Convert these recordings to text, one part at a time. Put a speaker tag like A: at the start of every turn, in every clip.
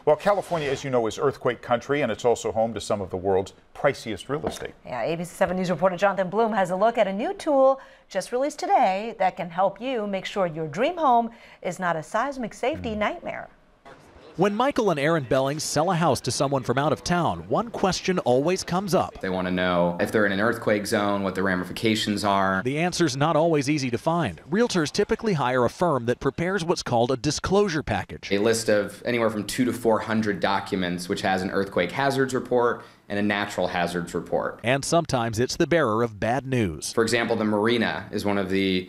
A: Well, California, as you know, is earthquake country, and it's also home to some of the world's priciest real estate.
B: Yeah, ABC 7 News reporter Jonathan Bloom has a look at a new tool just released today that can help you make sure your dream home is not a seismic safety nightmare.
C: When Michael and Aaron Bellings sell a house to someone from out of town, one question always comes up.
D: They want to know if they're in an earthquake zone, what the ramifications are.
C: The answer's not always easy to find. Realtors typically hire a firm that prepares what's called a disclosure package.
D: A list of anywhere from 200 to 400 documents, which has an earthquake hazards report and a natural hazards report.
C: And sometimes it's the bearer of bad news.
D: For example, the Marina is one of the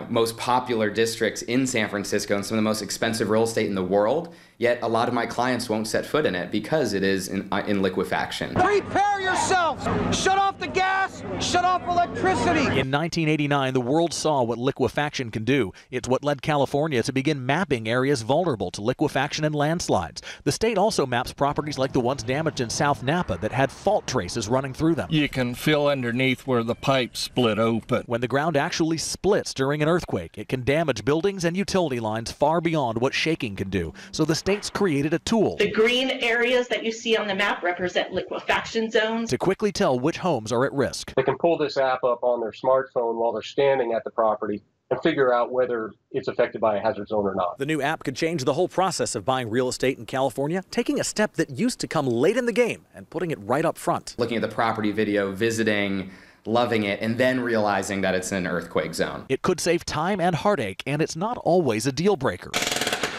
D: most popular districts in San Francisco and some of the most expensive real estate in the world. Yet a lot of my clients won't set foot in it because it is in liquefaction.
E: Prepare yourselves! Shut off the gas! Shut off electricity!
C: In 1989, the world saw what liquefaction can do. It's what led California to begin mapping areas vulnerable to liquefaction and landslides. The state also maps properties like the ones damaged in South Napa that had fault traces running through them.
F: You can feel underneath where the pipe split open.
C: When the ground actually splits during an earthquake, it can damage buildings and utility lines far beyond what shaking can do. So the state's created a tool.
G: The green areas that you see on the map represent liquefaction zones.
C: To quickly tell which homes are at risk.
H: They can pull this app up on their smartphone while they're standing at the property and figure out whether it's affected by a hazard zone or not.
C: The new app could change the whole process of buying real estate in California, taking a step that used to come late in the game and putting it right up front.
D: Looking at the property video, visiting, loving it, and then realizing that it's in an earthquake zone.
C: It could save time and heartache, and it's not always a deal breaker.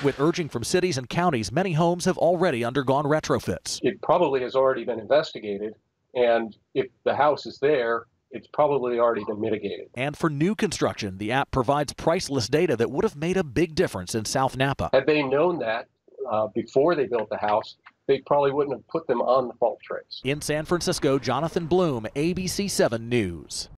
C: With urging from cities and counties, many homes have already undergone retrofits.
H: It probably has already been investigated, and if the house is there, it's probably already been mitigated.
C: And for new construction, the app provides priceless data that would have made a big difference in South Napa.
H: Had they known that before they built the house, they probably wouldn't have put them on the fault trace.
C: In San Francisco, Jonathan Bloom, ABC 7 News.